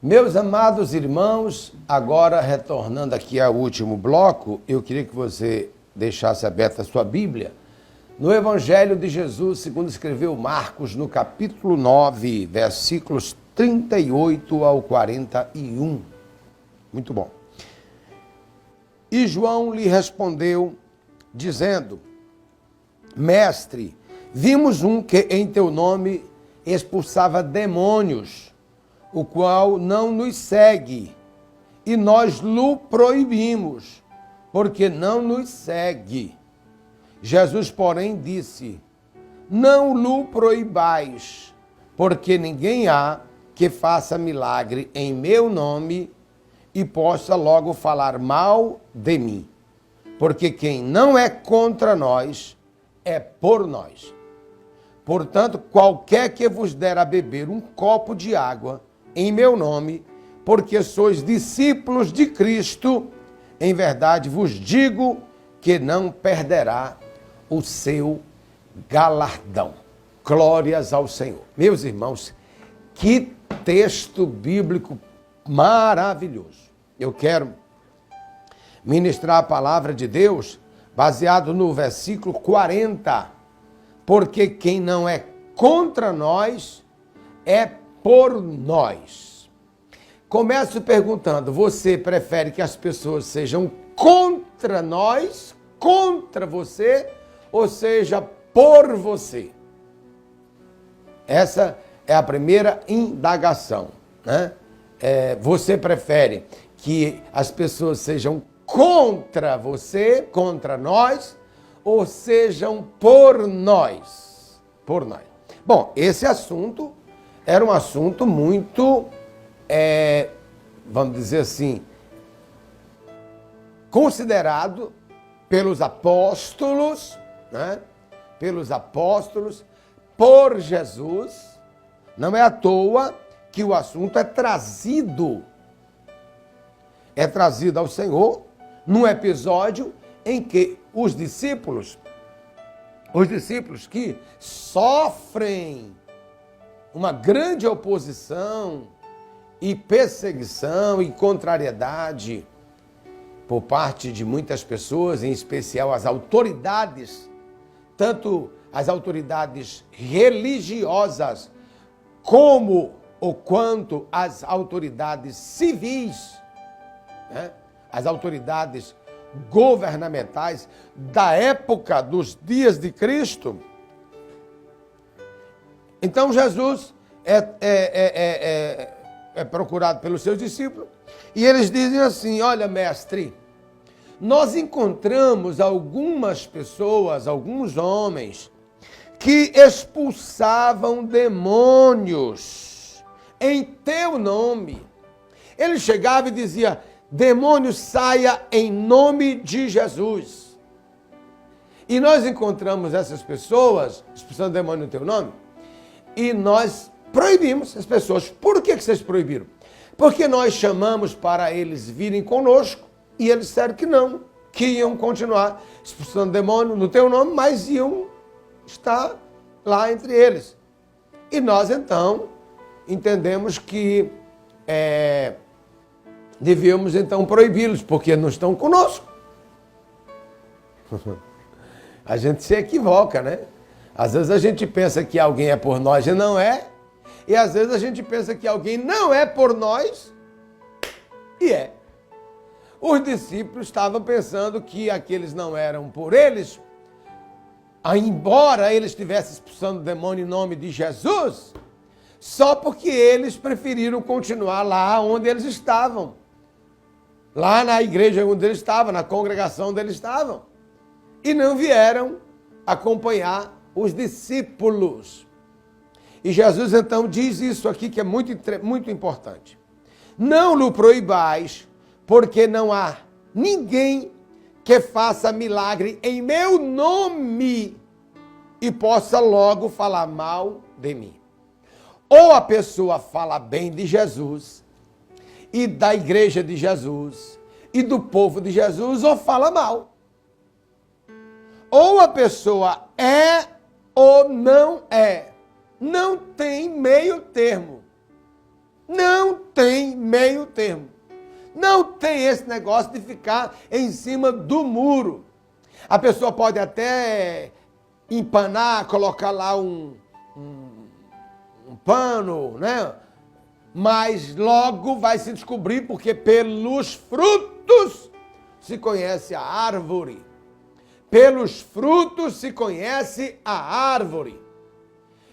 Meus amados irmãos, agora retornando aqui ao último bloco, eu queria que você deixasse aberta a sua Bíblia no Evangelho de Jesus, segundo escreveu Marcos, no capítulo 9, versículos 38 ao 41. Muito bom. E João lhe respondeu, dizendo: Mestre, vimos um que em teu nome expulsava demônios, o qual não nos segue, e nós lhe proibimos, porque não nos segue. Jesus, porém, disse: Não lhe proibais, porque ninguém há que faça milagre em meu nome e possa logo falar mal de mim. Porque quem não é contra nós, é por nós. Portanto, qualquer que vos der a beber um copo de água em meu nome, porque sois discípulos de Cristo, em verdade vos digo que não perderá o seu galardão. Glórias ao Senhor. Meus irmãos, que texto bíblico maravilhoso. Eu quero ministrar a palavra de Deus baseado no versículo 40. Porque quem não é contra nós é por nós. Começo perguntando: você prefere que as pessoas sejam contra nós, contra você, ou seja, por você? Essa é a primeira indagação, né? Você prefere que as pessoas sejam contra você, contra nós, ou sejam por nós? Por nós. Bom, esse assunto era um assunto muito, vamos dizer assim, considerado pelos apóstolos, né? Pelos apóstolos, por Jesus. Não é à toa que o assunto é trazido ao Senhor num episódio em que os discípulos que sofrem uma grande oposição e perseguição e contrariedade por parte de muitas pessoas, em especial as autoridades, tanto as autoridades religiosas como ou quanto as autoridades civis, né? As autoridades governamentais da época dos dias de Cristo. Então Jesus é procurado pelos seus discípulos e eles dizem assim: olha, mestre, nós encontramos algumas pessoas, alguns homens que expulsavam demônios em teu nome. Ele chegava e dizia: demônio, saia em nome de Jesus. E nós encontramos essas pessoas expulsando demônio no teu nome e nós proibimos as pessoas. Por que vocês proibiram? Porque nós chamamos para eles virem conosco e eles disseram que não, que iam continuar expulsando demônio no teu nome, mas iam estar lá entre eles. E nós então entendemos que devíamos então proibi-los, porque não estão conosco. A gente se equivoca, né? Às vezes a gente pensa que alguém é por nós e não é. E às vezes a gente pensa que alguém não é por nós e é. Os discípulos estavam pensando que aqueles não eram por eles, embora eles estivessem expulsando o demônio em nome de Jesus, só porque eles preferiram continuar lá onde eles estavam. Lá na igreja onde eles estavam, na congregação onde eles estavam. E não vieram acompanhar os discípulos. E Jesus então diz isso aqui que é muito importante. Não lhe proibais, porque não há ninguém que faça milagre em meu nome e possa logo falar mal de mim. Ou a pessoa fala bem de Jesus e da igreja de Jesus e do povo de Jesus, ou fala mal. Ou a pessoa é ou não é. Não tem meio termo. Não tem meio termo. Não tem esse negócio de ficar em cima do muro. A pessoa pode até empanar, colocar lá um pano, né? Mas logo vai se descobrir, porque pelos frutos se conhece a árvore. Pelos frutos se conhece a árvore.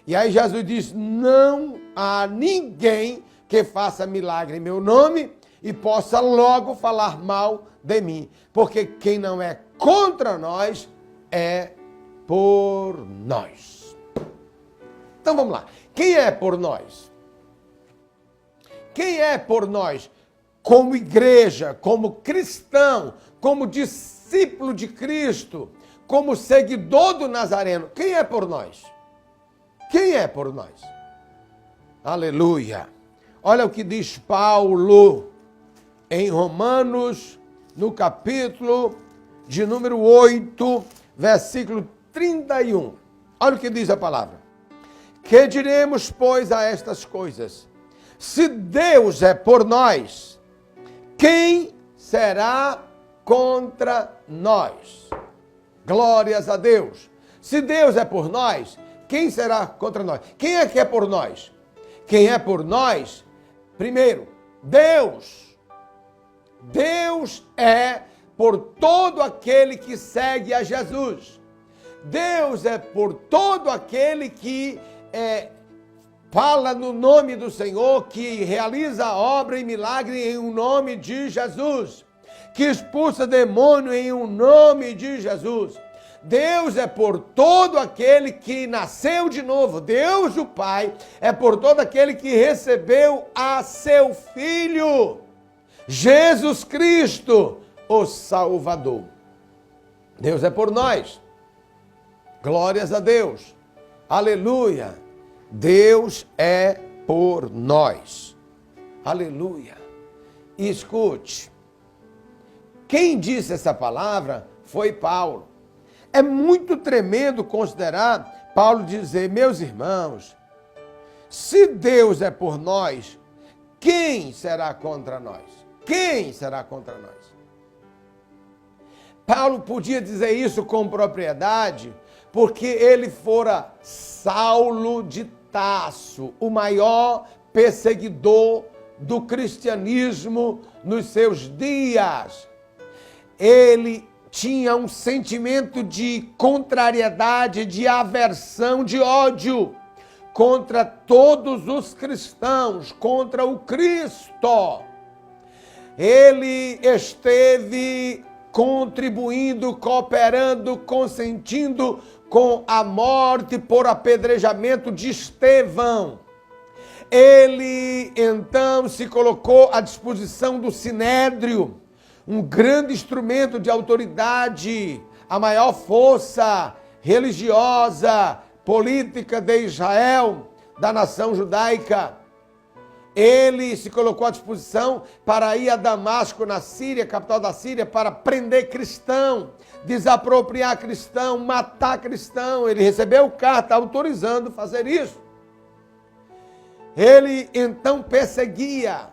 E aí Jesus diz, não há ninguém que faça milagre em meu nome e possa logo falar mal de mim. Porque quem não é contra nós é por nós. Então vamos lá. Quem é por nós? Quem é por nós? Como igreja, como cristão, como discípulo de Cristo, como seguidor do Nazareno. Quem é por nós? Quem é por nós? Aleluia. Olha o que diz Paulo em Romanos, no capítulo de número 8, versículo 31. Olha o que diz a palavra. Que diremos, pois, a estas coisas? Se Deus é por nós, quem será contra nós? Glórias a Deus. Se Deus é por nós, quem será contra nós? Quem é que é por nós? Quem é por nós? Primeiro, Deus. Deus é por todo aquele que segue a Jesus. Deus é por todo aquele que fala no nome do Senhor, que realiza obra e milagre em um nome de Jesus, que expulsa demônio em um nome de Jesus. Deus é por todo aquele que nasceu de novo. Deus, o Pai, é por todo aquele que recebeu a seu Filho, Jesus Cristo, o Salvador. Deus é por nós. Glórias a Deus. Aleluia. Deus é por nós. Aleluia. E escute, quem disse essa palavra foi Paulo. É muito tremendo considerar Paulo dizer, meus irmãos, se Deus é por nós, quem será contra nós? Quem será contra nós? Paulo podia dizer isso com propriedade, porque ele fora Saulo de Tarso, o maior perseguidor do cristianismo nos seus dias. Ele tinha um sentimento de contrariedade, de aversão, de ódio contra todos os cristãos, contra o Cristo. Ele esteve contribuindo, cooperando, consentindo com a morte por apedrejamento de Estevão. Ele então se colocou à disposição do Sinédrio, um grande instrumento de autoridade, a maior força religiosa, política de Israel, da nação judaica. Ele se colocou à disposição para ir a Damasco, na Síria, capital da Síria, para prender cristão, desapropriar cristão, matar cristão. Ele recebeu carta autorizando fazer isso. Ele então perseguia.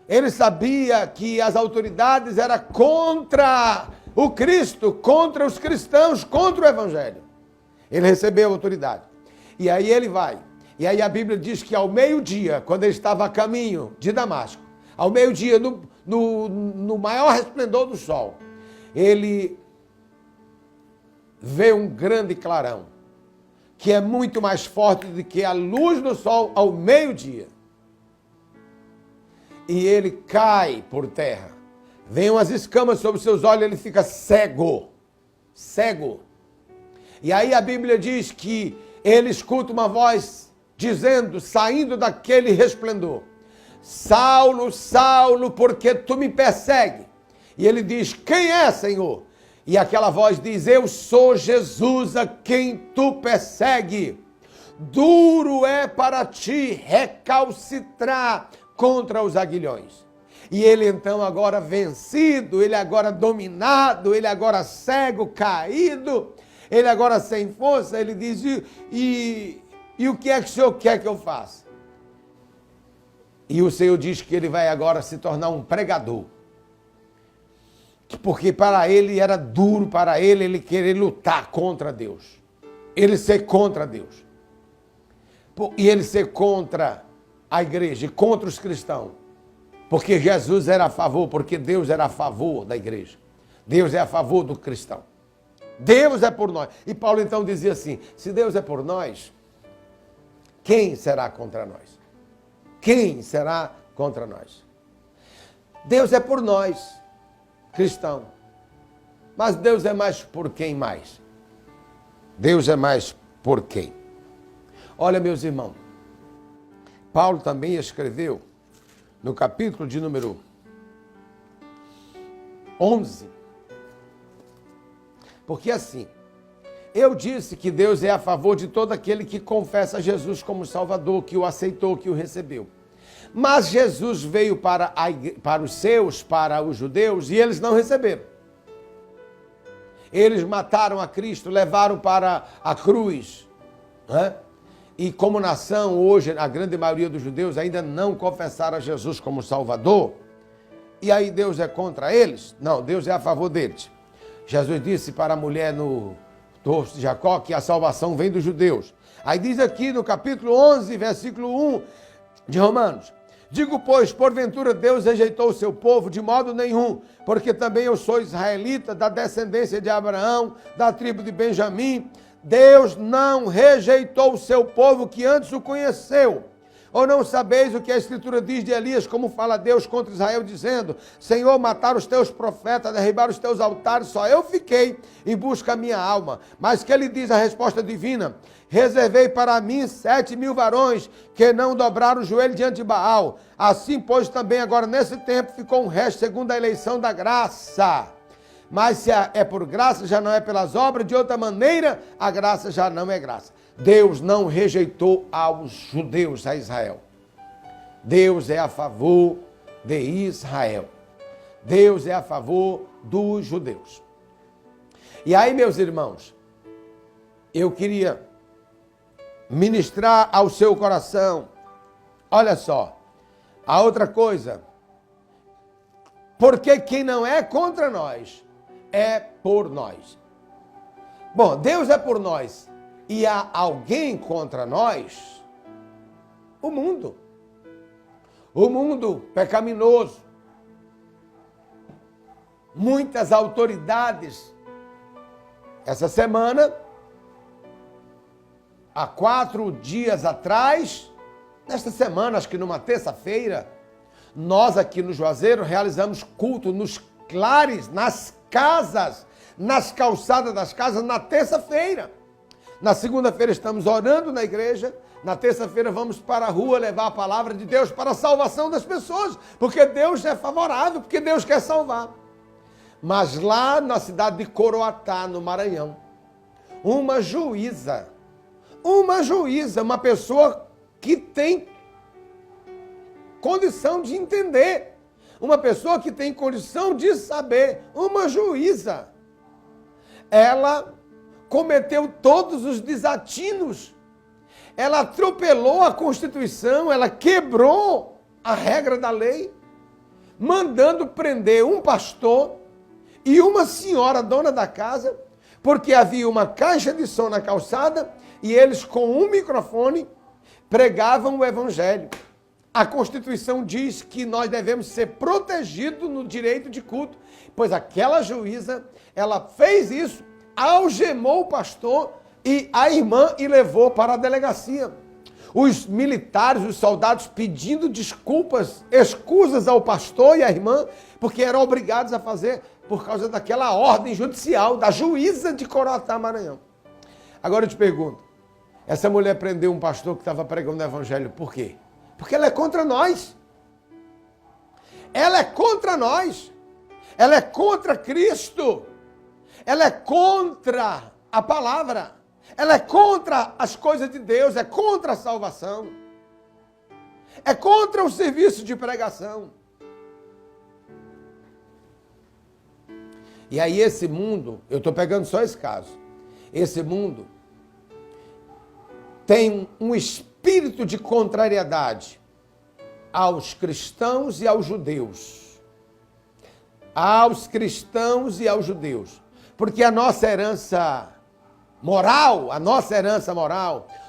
Ele sabia que as autoridades eram contra o Cristo, contra os cristãos, contra o Evangelho. Ele recebeu autoridade. E aí ele vai. E aí a Bíblia diz que ao meio-dia, quando ele estava a caminho de Damasco, ao meio-dia, no maior resplendor do sol, ele vê um grande clarão, que é muito mais forte do que a luz do sol ao meio-dia. E ele cai por terra. Vem umas escamas sobre os seus olhos, ele fica cego. Cego. E aí a Bíblia diz que ele escuta uma voz dizendo, saindo daquele resplendor, Saulo, Saulo, por que tu me persegue? E ele diz, quem é, Senhor? E aquela voz diz, eu sou Jesus a quem tu persegue. Duro é para ti recalcitrar contra os aguilhões. E ele então agora vencido, ele agora dominado, ele agora cego, caído, ele agora sem força, ele diz, e o que é que o Senhor quer que eu faça? E o Senhor diz que ele vai agora se tornar um pregador. Porque para ele era duro, para ele querer lutar contra Deus. Ele ser contra Deus. E ele ser contra a igreja, contra os cristãos. Porque Jesus era a favor, porque Deus era a favor da igreja. Deus é a favor do cristão. Deus é por nós. E Paulo então dizia assim, se Deus é por nós, quem será contra nós? Quem será contra nós? Deus é por nós, cristão. Mas Deus é mais por quem mais? Deus é mais por quem? Olha, meus irmãos, Paulo também escreveu no capítulo de número 11, porque assim, eu disse que Deus é a favor de todo aquele que confessa Jesus como Salvador, que o aceitou, que o recebeu. Mas Jesus veio para os seus, para os judeus, e eles não receberam. Eles mataram a Cristo, levaram para a cruz. Né? E como nação, hoje, a grande maioria dos judeus ainda não confessaram a Jesus como Salvador. E aí Deus é contra eles? Não, Deus é a favor deles. Jesus disse para a mulher no torso de Jacó que a salvação vem dos judeus. Aí diz aqui no capítulo 11, versículo 1 de Romanos. Digo, pois, porventura Deus rejeitou o seu povo? De modo nenhum, porque também eu sou israelita, da descendência de Abraão, da tribo de Benjamim. Deus não rejeitou o seu povo que antes o conheceu. Ou não sabeis o que a Escritura diz de Elias, como fala Deus contra Israel, dizendo, Senhor, mataram os teus profetas, derribaram os teus altares, só eu fiquei e busco a minha alma. Mas que ele diz a resposta divina, reservei para mim 7.000 varões que não dobraram o joelho diante de Baal. Assim, pois, também agora nesse tempo ficou um resto segundo a eleição da graça. Mas se é por graça, já não é pelas obras, de outra maneira, a graça já não é graça. Deus não rejeitou aos judeus, a Israel. Deus é a favor de Israel. Deus é a favor dos judeus. E aí, meus irmãos, eu queria ministrar ao seu coração, olha só, a outra coisa, porque quem não é contra nós, é por nós. Bom, Deus é por nós. E há alguém contra nós? O mundo. O mundo pecaminoso. Muitas autoridades. Essa semana, há 4 dias atrás, nesta semana, acho que numa terça-feira, nós aqui no Juazeiro realizamos culto nos lares, nas casas, nas calçadas das casas, na terça-feira. Na segunda-feira estamos orando na igreja, na terça-feira vamos para a rua levar a palavra de Deus para a salvação das pessoas, porque Deus é favorável, porque Deus quer salvar. Mas lá na cidade de Coroatá, no Maranhão, uma juíza, uma pessoa que tem condição de entender, uma pessoa que tem condição de saber, uma juíza, ela cometeu todos os desatinos, ela atropelou a Constituição, ela quebrou a regra da lei, mandando prender um pastor e uma senhora dona da casa, porque havia uma caixa de som na calçada e eles com um microfone pregavam o evangelho. A Constituição diz que nós devemos ser protegidos no direito de culto, pois aquela juíza, ela fez isso, algemou o pastor e a irmã e levou para a delegacia. Os militares, os soldados pedindo desculpas, escusas ao pastor e à irmã, porque eram obrigados a fazer por causa daquela ordem judicial da juíza de Coroatá, Maranhão. Agora eu te pergunto, essa mulher prendeu um pastor que estava pregando o evangelho, por quê? Porque ela é contra nós. Ela é contra nós. Ela é contra Cristo. Ela é contra a palavra. Ela é contra as coisas de Deus. É contra a salvação. É contra o serviço de pregação. E aí esse mundo, eu estou pegando só esse caso, esse mundo tem um espírito de contrariedade. aos cristãos e aos judeus. Aos cristãos e aos judeus. Porque a nossa herança moral,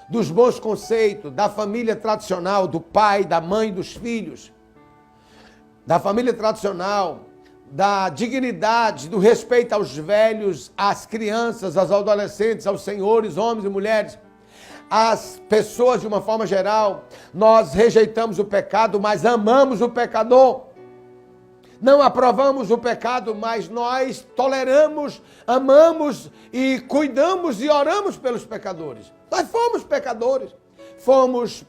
dos bons conceitos, da família tradicional, do pai, da mãe, dos filhos, da família tradicional, da dignidade, do respeito aos velhos, às crianças, aos adolescentes, aos senhores, homens e mulheres, às pessoas de uma forma geral. Nós rejeitamos o pecado, mas amamos o pecador. Não aprovamos o pecado, mas nós toleramos, amamos e cuidamos e oramos pelos pecadores. Nós fomos pecadores, fomos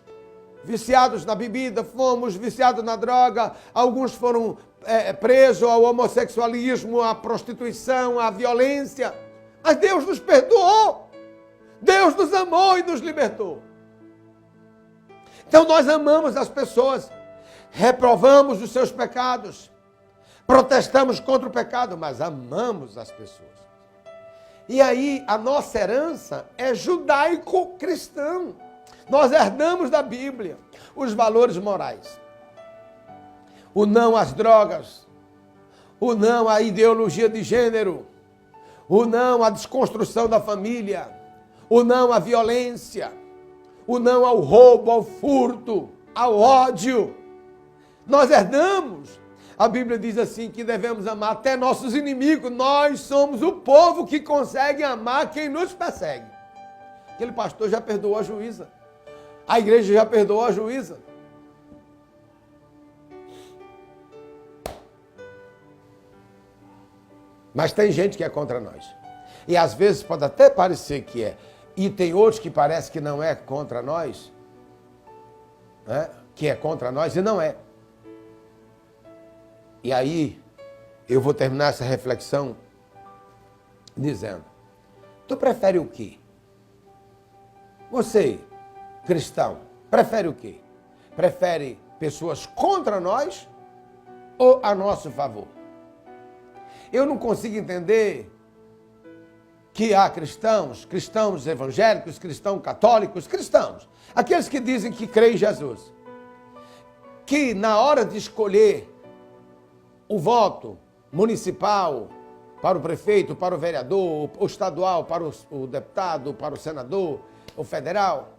viciados na bebida, fomos viciados na droga, alguns foram presos ao homossexualismo, à prostituição, à violência. Mas Deus nos perdoou, Deus nos amou e nos libertou. Então nós amamos as pessoas, reprovamos os seus pecados, protestamos contra o pecado, mas amamos as pessoas. E aí a nossa herança é judaico-cristão. Nós herdamos da Bíblia os valores morais. O não às drogas, o não à ideologia de gênero, o não à desconstrução da família, o não à violência, o não ao roubo, ao furto, ao ódio. Nós herdamos. A Bíblia diz assim que devemos amar até nossos inimigos. Nós somos o povo que consegue amar quem nos persegue. Aquele pastor já perdoou a juíza. A igreja já perdoou a juíza. Mas tem gente que é contra nós. E às vezes pode até parecer que é. E tem outros que parece que não é contra nós. Né? Que é contra nós e não é. E aí, eu vou terminar essa reflexão dizendo, tu prefere o quê? Você, cristão, prefere o quê? Prefere pessoas contra nós ou a nosso favor? Eu não consigo entender que há cristãos evangélicos, cristãos católicos, cristãos, aqueles que dizem que creem em Jesus, que na hora de escolher o voto municipal para o prefeito, para o vereador, o estadual, para o deputado, para o senador, o federal,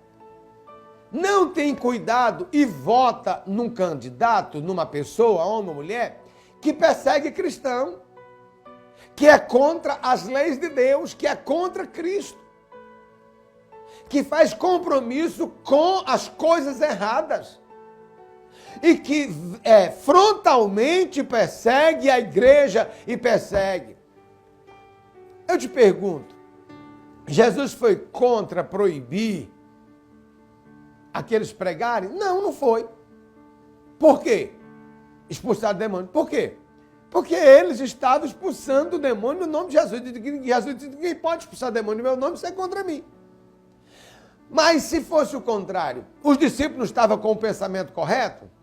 não tem cuidado e vota num candidato, numa pessoa, homem ou mulher, que persegue cristão, que é contra as leis de Deus, que é contra Cristo, que faz compromisso com as coisas erradas e que frontalmente persegue a igreja e persegue. Eu te pergunto, Jesus foi contra proibir aqueles pregarem? Não, não foi. Por quê? Expulsar demônio. Por quê? Porque eles estavam expulsando o demônio no nome de Jesus. Jesus disse, ninguém pode expulsar demônio no meu nome, isso é contra mim. Mas se fosse o contrário, os discípulos estavam com o pensamento correto?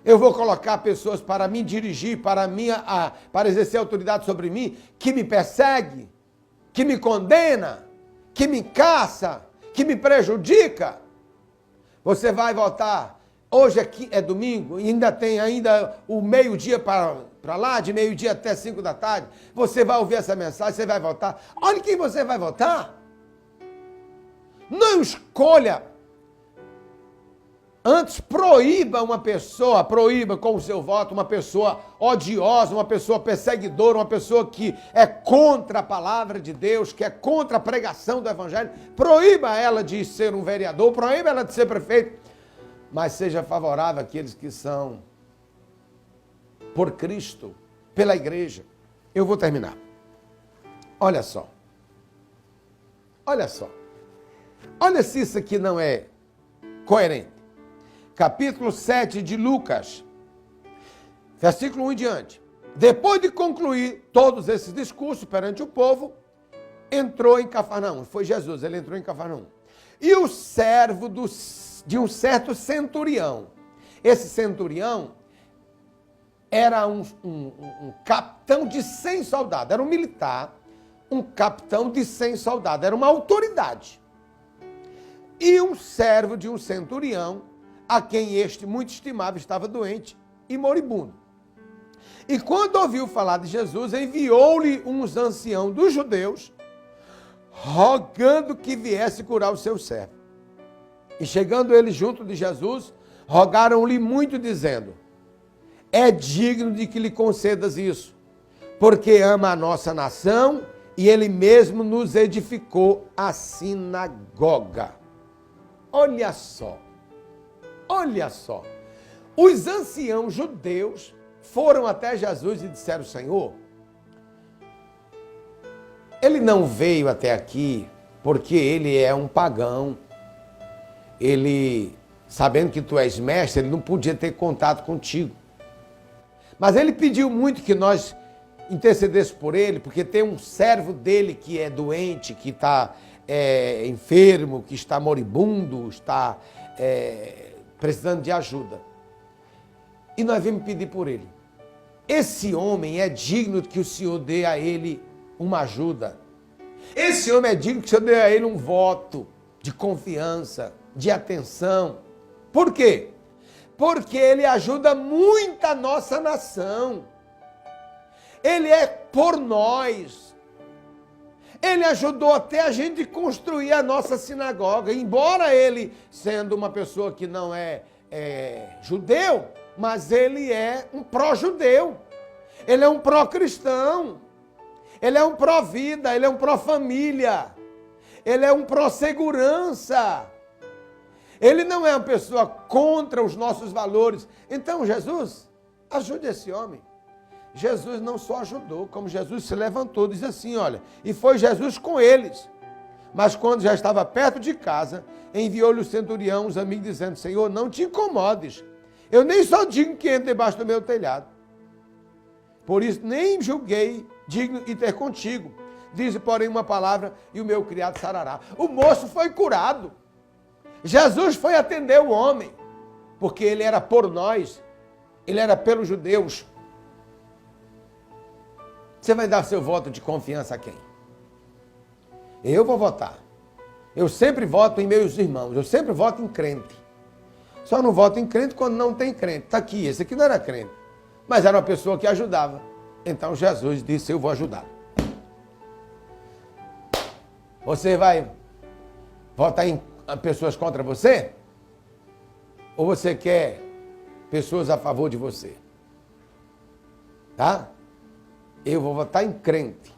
Eu vou colocar pessoas para me dirigir, para exercer autoridade sobre mim, que me persegue, que me condena, que me caça, que me prejudica. Você vai votar, hoje aqui é domingo, e ainda tem o meio-dia para lá, de meio-dia até 5 da tarde. Você vai ouvir essa mensagem, você vai votar. Olha quem você vai votar. Não escolha. Antes, proíba com o seu voto, uma pessoa odiosa, uma pessoa perseguidora, uma pessoa que é contra a palavra de Deus, que é contra a pregação do Evangelho. Proíba ela de ser um vereador, proíba ela de ser prefeito, mas seja favorável àqueles que são por Cristo, pela igreja. Eu vou terminar. Olha só. Olha se isso aqui não é coerente. Capítulo 7 de Lucas, versículo 1 em diante. Depois de concluir todos esses discursos perante o povo, entrou em Cafarnaum. Foi Jesus, ele entrou em Cafarnaum. E o servo de um certo centurião. Esse centurião era um capitão de 100 soldados. Era um militar, um capitão de 100 soldados. Era uma autoridade. E um servo de um centurião a quem este muito estimava estava doente e moribundo. E quando ouviu falar de Jesus, enviou-lhe uns anciãos dos judeus, rogando que viesse curar o seu servo. E chegando eles junto de Jesus, rogaram-lhe muito, dizendo: é digno de que lhe concedas isso, porque ama a nossa nação e ele mesmo nos edificou a sinagoga. Olha só, olha só. Os anciãos judeus foram até Jesus e disseram: Senhor, ele não veio até aqui porque ele é um pagão. Ele, sabendo que tu és mestre, ele não podia ter contato contigo. Mas ele pediu muito que nós intercedêssemos por ele, porque tem um servo dele que é doente, que está enfermo, que está moribundo, está precisando de ajuda. E nós vimos pedir por ele. Esse homem é digno que o Senhor dê a ele uma ajuda. Esse homem é digno que o Senhor dê a ele um voto de confiança, de atenção. Por quê? Porque ele ajuda muito a nossa nação. Ele é por nós. Ele ajudou até a gente construir a nossa sinagoga. Embora ele, sendo uma pessoa que não é judeu, mas ele é um pró-judeu. Ele é um pró-cristão. Ele é um pró-vida, ele é um pró-família. Ele é um pró-segurança. Ele não é uma pessoa contra os nossos valores. Então, Jesus, ajude esse homem. Jesus não só ajudou, como Jesus se levantou, diz assim, olha, e foi Jesus com eles. Mas quando já estava perto de casa, enviou-lhe o centurião, os amigos, dizendo: Senhor, não te incomodes. Eu nem sou digno que entre debaixo do meu telhado. Por isso, nem julguei digno de ter contigo. Diz, porém, uma palavra e o meu criado sarará. O moço foi curado. Jesus foi atender o homem, porque ele era por nós, ele era pelos judeus. Você vai dar seu voto de confiança a quem? Eu vou votar. Eu sempre voto em meus irmãos, eu sempre voto em crente. Só não voto em crente quando não tem crente. Está aqui, esse aqui não era crente, mas era uma pessoa que ajudava. Então Jesus disse: eu vou ajudar. Você vai votar em pessoas contra você? Ou você quer pessoas a favor de você? Tá? Eu vou votar em crente.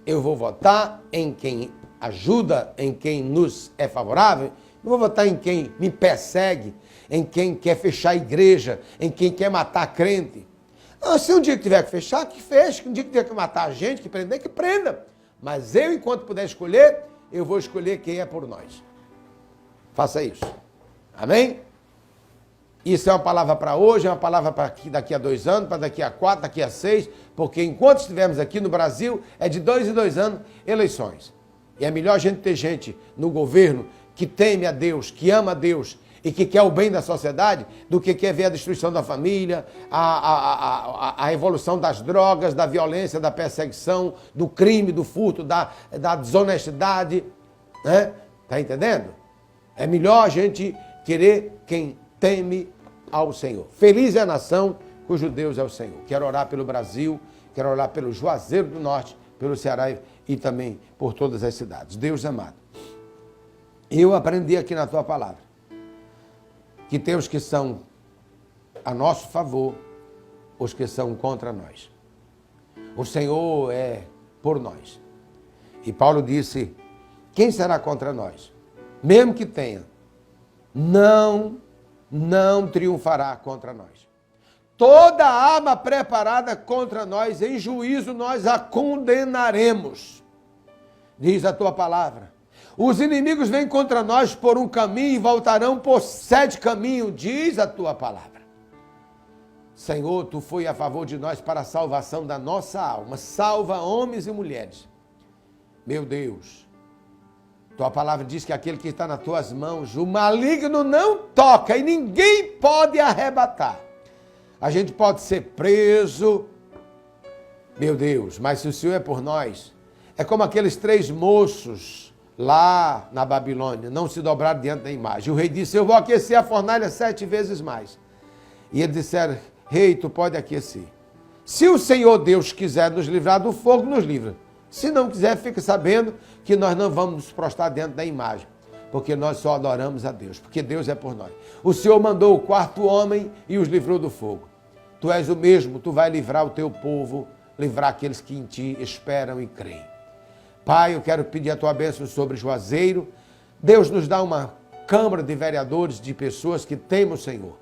Eu vou votar em quem ajuda, em quem nos é favorável. Eu vou votar em quem me persegue, em quem quer fechar a igreja, em quem quer matar crente. Se um dia que tiver que fechar, que feche. Um dia que tiver que matar a gente, que prender, que prenda. Mas eu, enquanto puder escolher, eu vou escolher quem é por nós. Faça isso. Amém? Isso é uma palavra para hoje, é uma palavra para daqui a 2 anos, para daqui a 4, daqui a 6, porque enquanto estivermos aqui no Brasil, é de 2 em 2 anos eleições. E é melhor a gente ter gente no governo que teme a Deus, que ama a Deus e que quer o bem da sociedade, do que quer ver a destruição da família, a evolução das drogas, da violência, da perseguição, do crime, do furto, da desonestidade. Né? Tá entendendo? É melhor a gente querer quem teme ao Senhor. Feliz é a nação cujo Deus é o Senhor. Quero orar pelo Brasil, quero orar pelo Juazeiro do Norte, pelo Ceará e também por todas as cidades. Deus amado, eu aprendi aqui na tua palavra que tem os que são a nosso favor, os que são contra nós. O Senhor é por nós. E Paulo disse: quem será contra nós? Mesmo que tenha, não triunfará contra nós. Toda arma preparada contra nós, em juízo nós a condenaremos. Diz a tua palavra. Os inimigos vêm contra nós por um caminho e voltarão por 7 caminhos, diz a tua palavra. Senhor, tu foi a favor de nós para a salvação da nossa alma. Salva homens e mulheres. Meu Deus, tua palavra diz que aquele que está nas tuas mãos, o maligno não toca e ninguém pode arrebatar. A gente pode ser preso, meu Deus, mas se o Senhor é por nós, é como aqueles 3 moços lá na Babilônia, não se dobraram diante da imagem. O rei disse, eu vou aquecer a fornalha 7 vezes mais. E eles disseram, rei, tu pode aquecer. Se o Senhor Deus quiser nos livrar do fogo, nos livra. Se não quiser, fica sabendo que nós não vamos nos prostrar diante da imagem, porque nós só adoramos a Deus, porque Deus é por nós. O Senhor mandou o 4º homem e os livrou do fogo. Tu és o mesmo, tu vai livrar o teu povo, livrar aqueles que em ti esperam e creem. Pai, eu quero pedir a tua bênção sobre Juazeiro. Deus nos dá uma Câmara de Vereadores, de pessoas que temem o Senhor.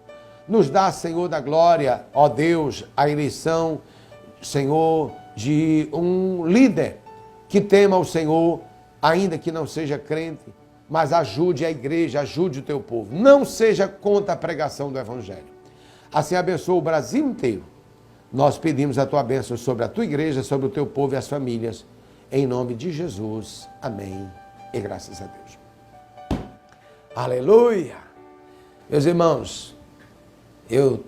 Nos dá, Senhor da glória, ó Deus, a eleição, Senhor, de um líder que tema o Senhor, ainda que não seja crente, mas ajude a igreja, ajude o teu povo. Não seja contra a pregação do Evangelho. Assim abençoa o Brasil inteiro. Nós pedimos a tua bênção sobre a tua igreja, sobre o teu povo e as famílias. Em nome de Jesus. Amém. E graças a Deus. Aleluia. Meus irmãos, eu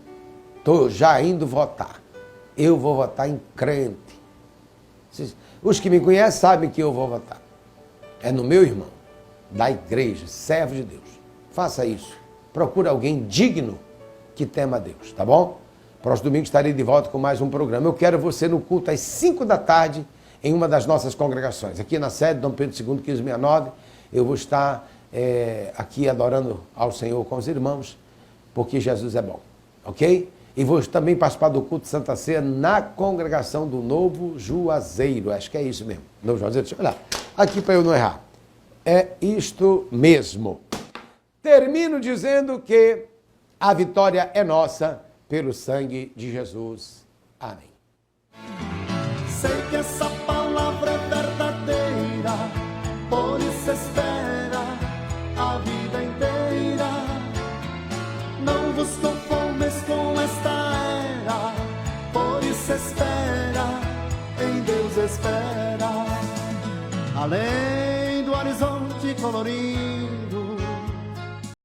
estou já indo votar. Eu vou votar em crente. Os que me conhecem sabem que eu vou votar. É no meu irmão, da igreja, servo de Deus. Faça isso. Procure alguém digno que tema a Deus, tá bom? Próximo domingo estarei de volta com mais um programa. Eu quero você no culto às 5 da tarde em uma das nossas congregações. Aqui na sede, Dom Pedro II, 1569, eu vou estar aqui adorando ao Senhor com os irmãos, porque Jesus é bom, ok? E vou também participar do culto de Santa Ceia na congregação do Novo Juazeiro. Acho que é isso mesmo. Novo Juazeiro, deixa eu olhar. Aqui para eu não errar. É isto mesmo. Termino dizendo que a vitória é nossa pelo sangue de Jesus. Amém. Sei que essa palavra é verdadeira, por isso espera a vida inteira. Não vos conformes com esta era, por isso espera, em Deus espera. Além do horizonte colorido,